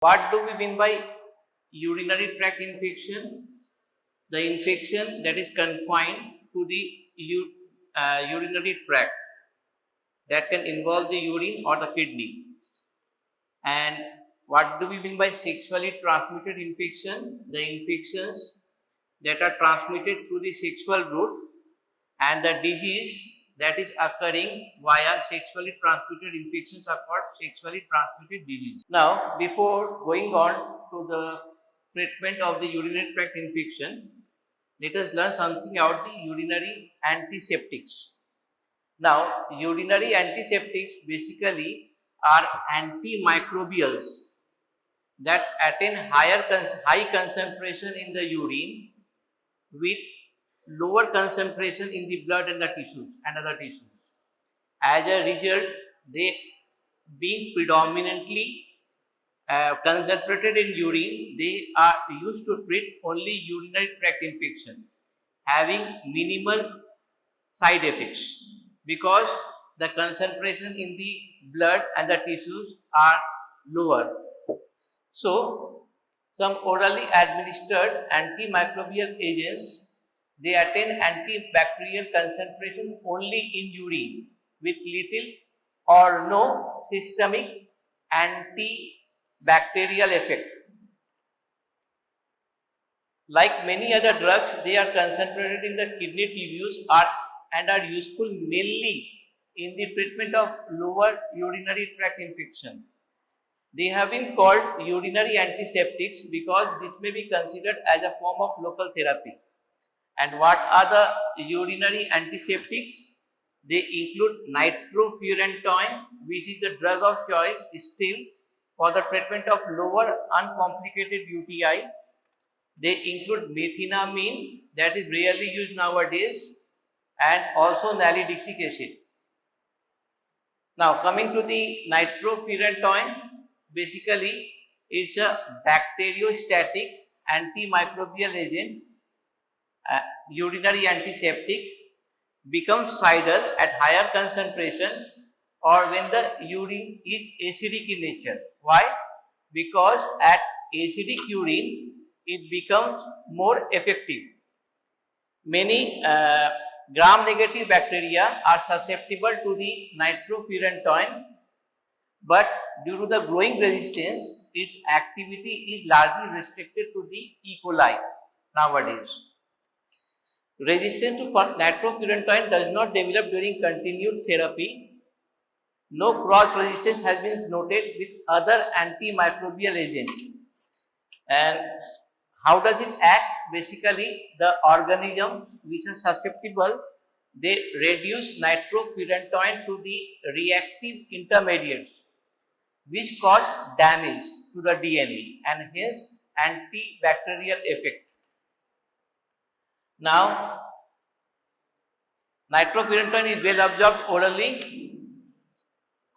What do we mean by urinary tract infection? The infection that is confined to the urinary tract, that can involve the urine or the kidney. And what do we mean by sexually transmitted infection? The infections that are transmitted through the sexual route, and the disease that is occurring via sexually transmitted infections are called sexually transmitted disease. Now, before going on to the treatment of the urinary tract infection, let us learn something about the urinary antiseptics. Now, urinary antiseptics basically are antimicrobials that attain high concentration in the urine with lower concentration in the blood and the tissues and other tissues. As a result, they being predominantly concentrated in urine, they are used to treat only urinary tract infection, having minimal side effects because the concentration in the blood and the tissues are lower. So, some orally administered antimicrobial agents, they attain antibacterial concentration only in urine with little or no systemic antibacterial effect. Like many other drugs, they are concentrated in the kidney tissues and are useful mainly in the treatment of lower urinary tract infection. They have been called urinary antiseptics because this may be considered as a form of local therapy. And what are the urinary antiseptics? They include Nitrofurantoin, which is the drug of choice still for the treatment of lower uncomplicated UTI. They include Methenamine, that is rarely used nowadays, and also nalidixic acid. Now, coming to the Nitrofurantoin, basically it's a bacteriostatic antimicrobial agent, urinary antiseptic, becomes cidal at higher concentration or when the urine is acidic in nature. Why? Because at acidic urine, it becomes more effective. Many gram-negative bacteria are susceptible to the Nitrofurantoin, but due to the growing resistance, its activity is largely restricted to the E. coli nowadays. Resistance to Nitrofurantoin does not develop during continued therapy. No cross resistance has been noted with other antimicrobial agents. And how does it act? Basically, the organisms which are susceptible, they reduce Nitrofurantoin to the reactive intermediates which cause damage to the DNA and hence antibacterial effect. Now, Nitrofurantoin is well absorbed orally,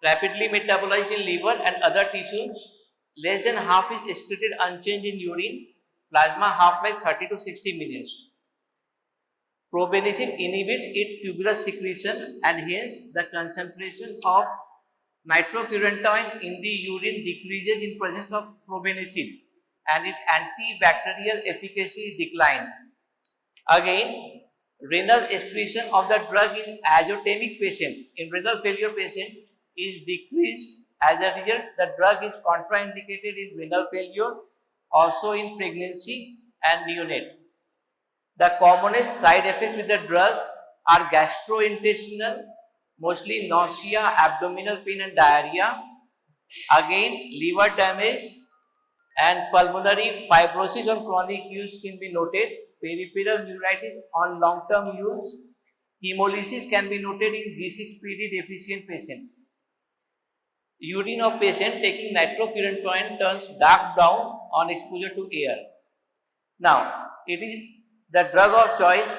rapidly metabolized in liver and other tissues. Less than half is excreted unchanged in urine. Plasma half-life 30 to 60 minutes. Probenecid inhibits its tubular secretion and hence the concentration of Nitrofurantoin in the urine decreases in presence of probenecid and its antibacterial efficacy declines. Again, renal excretion of the drug in azotemic patient, in renal failure patient, is decreased. As a result, the drug is contraindicated in renal failure, also in pregnancy and neonate. The commonest side effects with the drug are gastrointestinal, mostly nausea, abdominal pain and diarrhea. Again, liver damage and pulmonary fibrosis on chronic use can be noted. Peripheral neuritis on long-term use. Hemolysis can be noted in G6PD deficient patient. Urine of patient taking Nitrofurantoin turns dark brown on exposure to air. Now, it is the drug of choice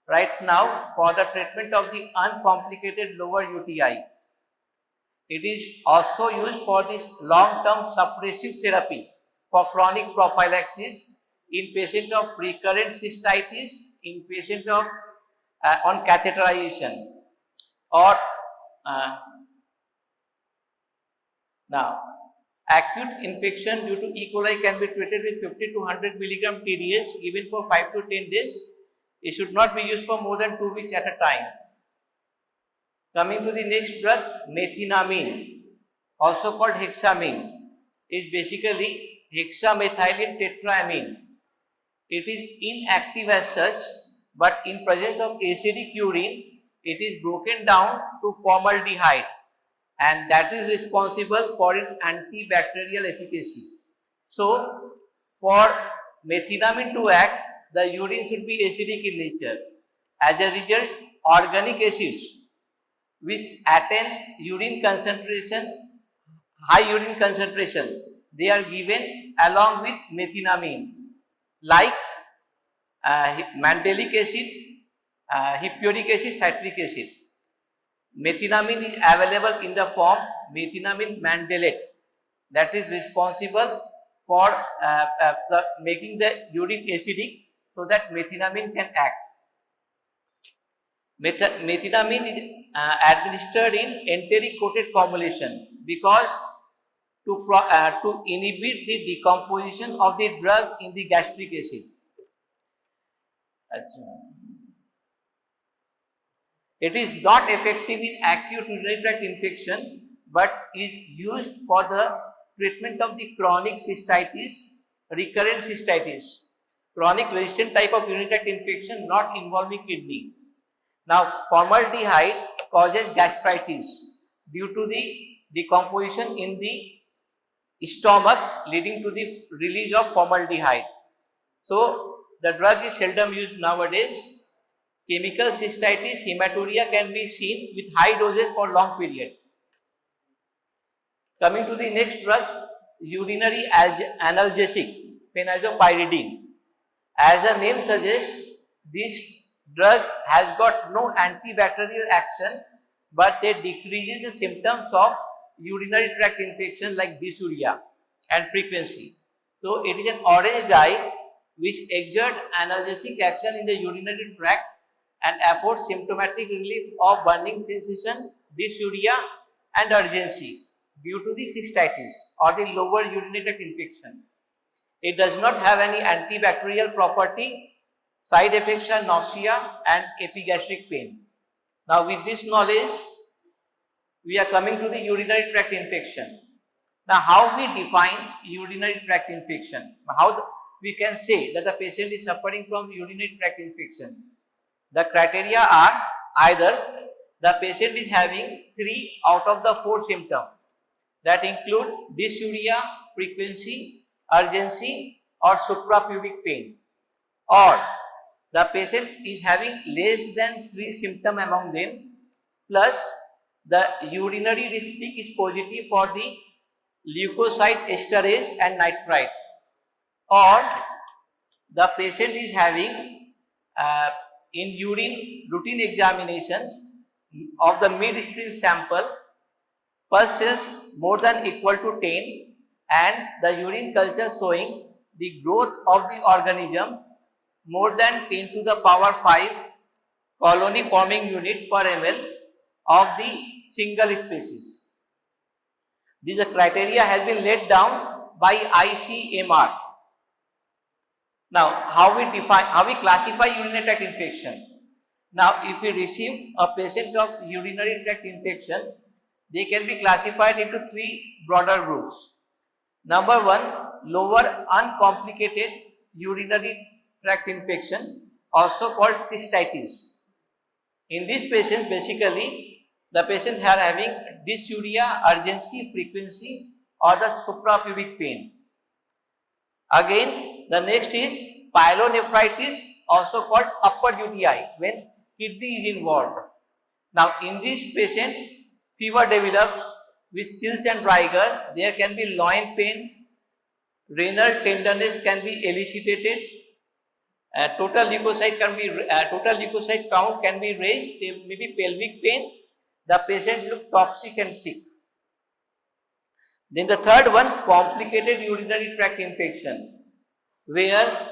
right now for the treatment of the uncomplicated lower UTI. It is also used for this long-term suppressive therapy for chronic prophylaxis in patient of recurrent cystitis, in patient of on catheterization, or now Acute infection due to E. coli can be treated with 50 to 100 milligram TDS given for 5 to 10 days. It should not be used for more than 2 weeks at a time. Coming to the next drug, methenamine, also called hexamine, is basically hexamethylene tetraamine. It is inactive as such, but in presence of acidic urine, it is broken down to formaldehyde, and that is responsible for its antibacterial efficacy. So, for methenamine to act, the urine should be acidic in nature. As a result, organic acids which attain urine concentration, high urine concentration, they are given along with methenamine, like mandelic acid, hippuric acid, citric acid. Methenamine is available in the form methenamine mandelate, that is responsible for making the urine acidic, so that methenamine can act. Methenamine is administered in enteric coated formulation because to inhibit the decomposition of the drug in the gastric acid. It is not effective in acute urinary tract infection, but is used for the treatment of the chronic cystitis, recurrent cystitis, chronic resistant type of urinary tract infection not involving kidney. Now, formaldehyde causes gastritis due to the decomposition in the stomach leading to the release of formaldehyde. So, the drug is seldom used nowadays. Chemical cystitis, hematuria can be seen with high doses for long period. Coming to the next drug, urinary analgesic, Phenazopyridine. As the name suggests, this drug has got no antibacterial action, but they decreases the symptoms of urinary tract infection like dysuria and frequency. So, it is an orange dye which exerts analgesic action in the urinary tract and affords symptomatic relief of burning sensation, dysuria and urgency due to the cystitis or the lower urinary tract infection. It does not have any antibacterial property. Side effects are nausea and epigastric pain. Now, with this knowledge, we are coming to the urinary tract infection. Now, how we define urinary tract infection? How we can say that the patient is suffering from urinary tract infection? The criteria are either the patient is having 3 out of the 4 symptoms that include dysuria, frequency, urgency or suprapubic pain, or the patient is having less than 3 symptoms among them, plus the urinary dipstick is positive for the leukocyte esterase and nitrite, or the patient is having in urine routine examination of the midstream sample pus cells more than equal to 10 and the urine culture showing the growth of the organism more than 10 to the power 5 colony forming unit per ml of the single species. This criteria has been laid down by ICMR. Now, how we classify urinary tract infection? Now, if we receive a patient of urinary tract infection, they can be classified into 3 broader groups. Number 1, lower uncomplicated urinary tract infection, also called cystitis. In these patients, basically, the patients are having dysuria, urgency, frequency or the suprapubic pain. Again, the next is pyelonephritis, also called upper UTI, when kidney is involved. Now, in this patient, fever develops with chills and rigor. There can be loin pain, renal tenderness can be elicited, total leukocyte count can be raised. There may be pelvic pain. The patient look toxic and sick. Then the third one, complicated urinary tract infection, where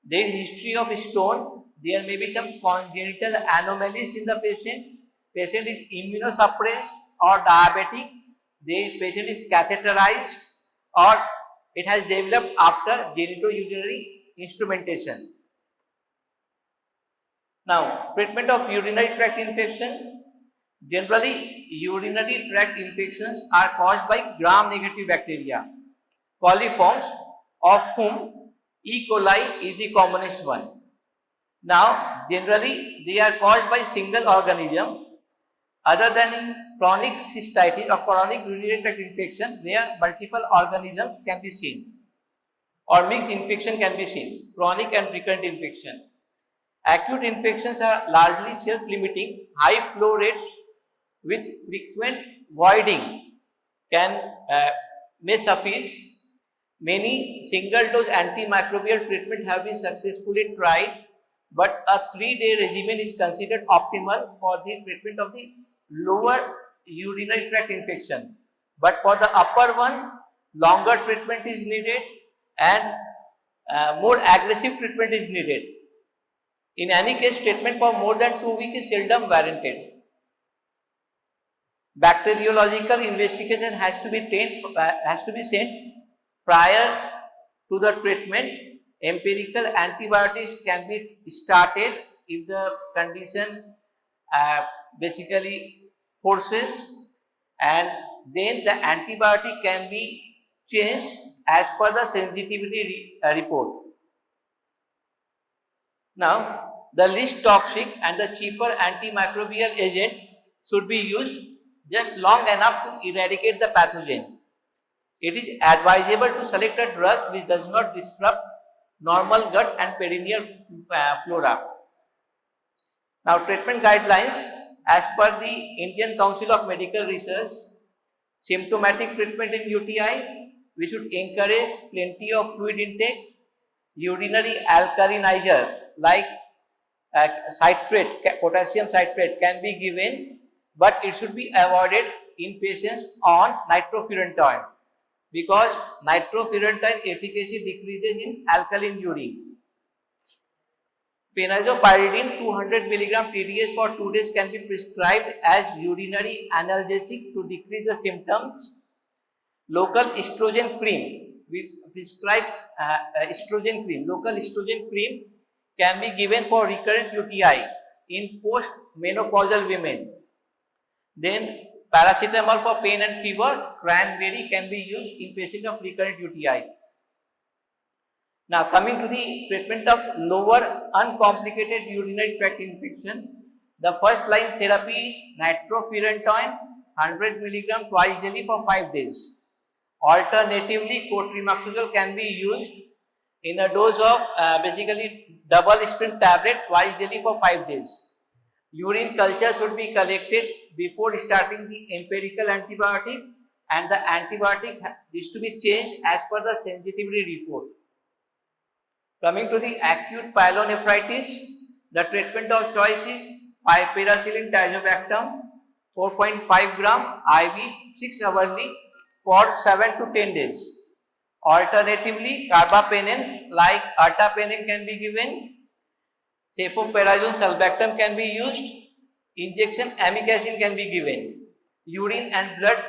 there is history of stone. There may be some congenital anomalies in the patient. Patient is immunosuppressed or diabetic. The patient is catheterized or it has developed after genitourinary instrumentation. Now, treatment of urinary tract infection. Generally, urinary tract infections are caused by gram-negative bacteria, coliforms, of whom E. coli is the commonest one. Now, generally, they are caused by single organism. Other than in chronic cystitis or chronic urinary tract infection, where multiple organisms can be seen or mixed infection can be seen, chronic and recurrent infection. Acute infections are largely self-limiting, high flow rates with frequent voiding may suffice. Many single-dose antimicrobial treatment have been successfully tried, but a 3-day regimen is considered optimal for the treatment of the lower urinary tract infection. But for the upper one, longer treatment is needed and more aggressive treatment is needed. In any case, treatment for more than 2 weeks is seldom warranted. Bacteriological investigation has to be sent prior to the treatment. Empirical antibiotics can be started if the condition basically forces, and then the antibiotic can be changed as per the sensitivity report. Now, the least toxic and the cheaper antimicrobial agent should be used just long enough to eradicate the pathogen. It is advisable to select a drug which does not disrupt normal gut and perineal flora. Now, treatment guidelines as per the Indian Council of Medical Research. Symptomatic treatment in UTI, we should encourage plenty of fluid intake. Urinary alkalinizer like citrate, potassium citrate can be given, but it should be avoided in patients on nitrofurantoin, because nitrofurantoin efficacy decreases in alkaline urine. Phenazopyridine 200 mg TDS for 2 days can be prescribed as urinary analgesic to decrease the symptoms. Local estrogen cream, we prescribe estrogen cream. Local estrogen cream can be given for recurrent UTI in post-menopausal women. Then paracetamol for pain and fever, cranberry can be used in patients of recurrent UTI. Now, coming to the treatment of lower uncomplicated urinary tract infection, the first line therapy is nitrofurantoin 100 mg twice daily for 5 days. Alternatively, cotrimoxazole can be used in a dose of basically double strength tablet twice daily for 5 days. Urine culture should be collected before starting the empirical antibiotic, and the antibiotic is to be changed as per the sensitivity report. Coming to the acute pyelonephritis, the treatment of choice is Penicillin tazobactam 4.5 gram IV 6 hourly for 7 to 10 days. Alternatively, carbapenems like ertapenem can be given. Cefoperazone sulbactam can be used. Injection amikacin can be given. Urine and blood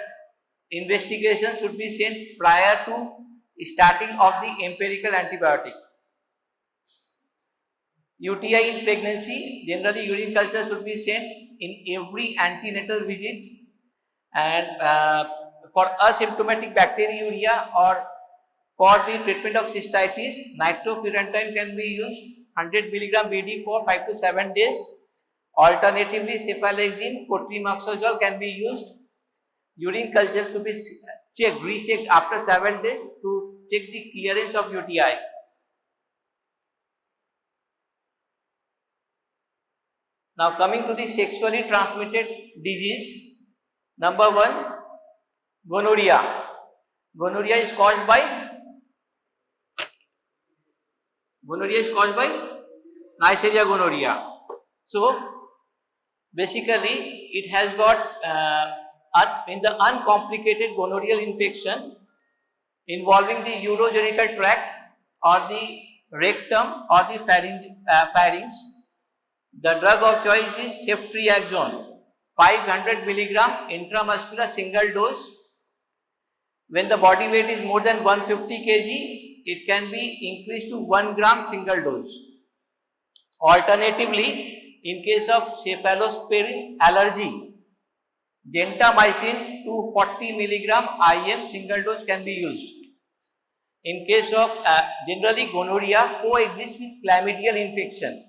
investigation should be sent prior to starting of the empirical antibiotic. UTI in pregnancy, generally urine culture should be sent in every antenatal visit, and for asymptomatic bacteriuria or for the treatment of cystitis, nitrofurantoin can be used 100 mg BD for 5 to 7 days. Alternatively, cephalexin, cotrimoxazole can be used. Urine culture should be rechecked after 7 days to check the clearance of UTI. Now, coming to the sexually transmitted disease, number 1, gonorrhea. Gonorrhea is caused by Neisseria gonorrhea. So, basically, it has got in the uncomplicated gonorrheal infection involving the urogenital tract or the rectum or the pharynx. The drug of choice is ceftriaxone 500 mg intramuscular single dose. When the body weight is more than 150 kg, it can be increased to 1 gram single dose. Alternatively, in case of cephalosporin allergy, gentamicin 240 milligram IM single dose can be used. In case of generally gonorrhea coexists with chlamydial infection.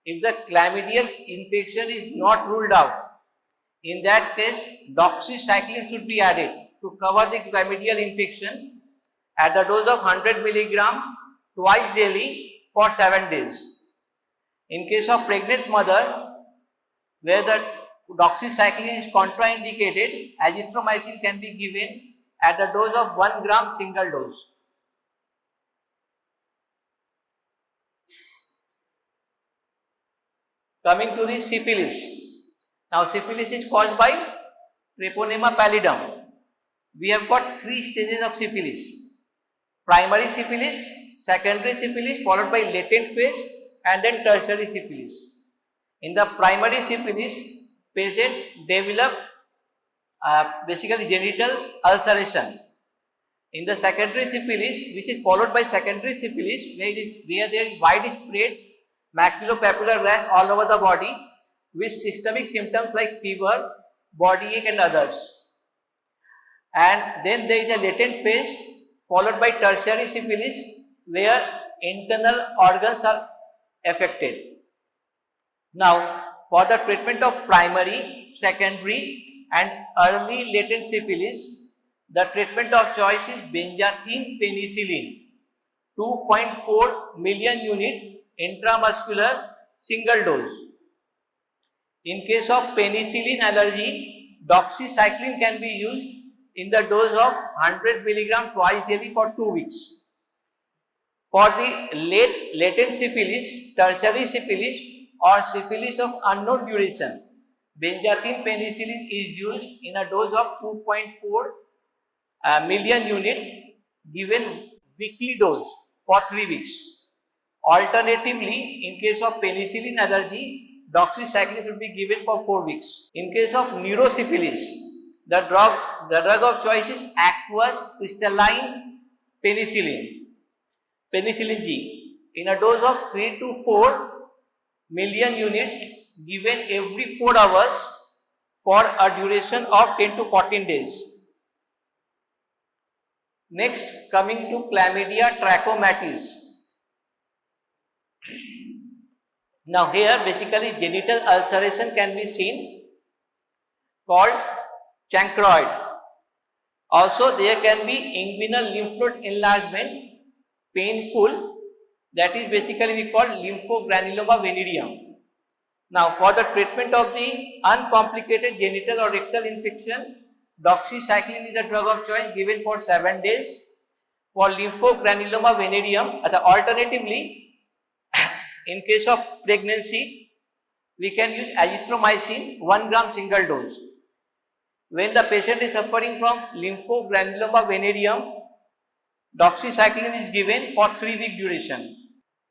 If the chlamydial infection is not ruled out, in that case doxycycline should be added to cover the chlamydial infection at the dose of 100 milligram twice daily for 7 days. In case of pregnant mother, where the doxycycline is contraindicated, azithromycin can be given at the dose of 1 gram single dose. Coming to the syphilis. Now syphilis is caused by Treponema pallidum. We have got 3 stages of syphilis: primary syphilis, secondary syphilis followed by latent phase, and then tertiary syphilis. In the primary syphilis, patient develop basically genital ulceration. In the secondary syphilis, which is followed by secondary syphilis, where there is widespread maculopapular rash all over the body with systemic symptoms like fever, body ache and others. And then there is a latent phase followed by tertiary syphilis where internal organs are affected. Now, for the treatment of primary, secondary and early latent syphilis, the treatment of choice is benzathine penicillin 2.4 million unit intramuscular single dose. In case of penicillin allergy, doxycycline can be used in the dose of 100 milligram twice daily for 2 weeks. For the latent syphilis, tertiary syphilis or syphilis of unknown duration, benzathine penicillin is used in a dose of 2.4 million unit given weekly dose for 3 weeks. Alternatively, in case of penicillin allergy, doxycycline should be given for 4 weeks. In case of neurosyphilis, the drug of choice is aqueous crystalline penicillin, penicillin G, in a dose of 3 to 4 million units given every 4 hours for a duration of 10 to 14 days. Next, coming to Chlamydia trachomatis. Now here basically genital ulceration can be seen called Chancroid. Also there can be inguinal lymph node enlargement, painful, that is basically we call Lymphogranuloma Venereum. Now for the treatment of the uncomplicated genital or rectal infection, doxycycline is the drug of choice given for 7 days. For Lymphogranuloma Venereum, alternatively, in case of pregnancy, we can use azithromycin 1 gram single dose. When the patient is suffering from Lymphogranuloma Venereum, doxycycline is given for 3-week duration.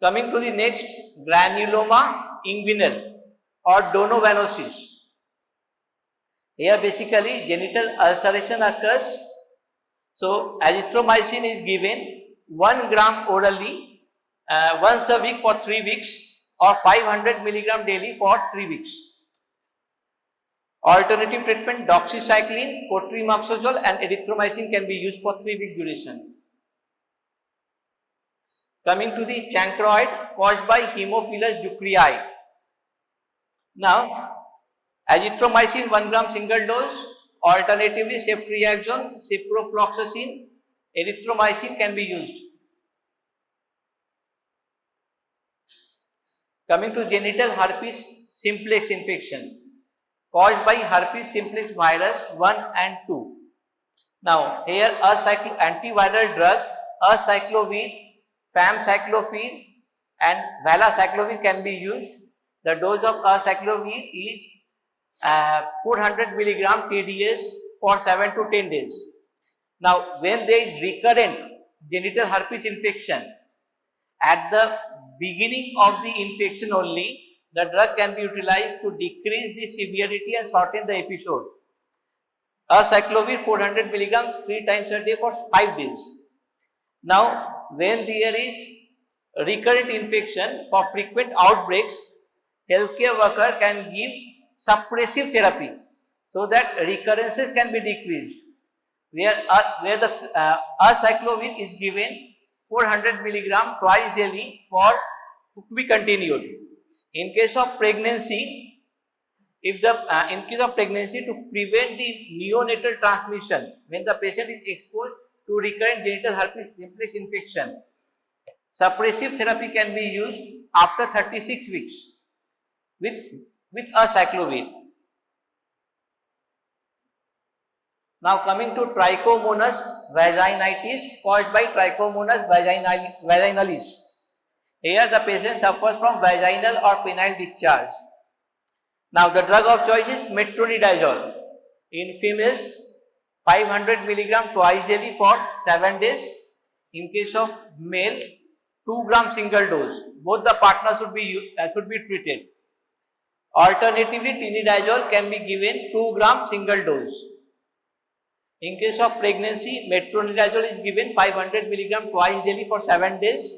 Coming to the next, granuloma inguinal or donovanosis. Here basically genital ulceration occurs. So azithromycin is given 1 gram orally once a week for 3 weeks or 500 milligram daily for 3 weeks. Alternative treatment, doxycycline, cotrimoxazole and erythromycin can be used for 3-week duration. Coming to the chancroid caused by Haemophilus ducreyi. Now, azithromycin 1 gram single dose, alternatively ceftriaxone, ciprofloxacin, erythromycin can be used. Coming to genital herpes simplex infection caused by herpes simplex virus 1 and 2. Now here antiviral drug acyclovir, famciclovir and valacyclovir can be used. The dose of acyclovir is 400 milligram TDS for 7 to 10 days. Now when there is recurrent genital herpes infection, at the beginning of the infection only, the drug can be utilized to decrease the severity and shorten the episode. Acyclovir 400 mg 3 times a day for 5 days. Now, when there is recurrent infection for frequent outbreaks, healthcare worker can give suppressive therapy so that recurrences can be decreased. Where the acyclovir is given 400 mg twice daily to be continued. In case of pregnancy, in case of pregnancy, to prevent the neonatal transmission when the patient is exposed to recurrent genital herpes simplex infection, suppressive therapy can be used after 36 weeks with acyclovir. Now coming to Trichomonas vaginitis caused by Trichomonas vaginalis. Here the patient suffers from vaginal or penile discharge. Now the drug of choice is metronidazole. In females, 500 mg twice daily for 7 days. In case of male, 2 gram single dose. Both the partners should be treated. Alternatively, tinidazole can be given 2 gram single dose. In case of pregnancy, metronidazole is given 500 mg twice daily for 7 days.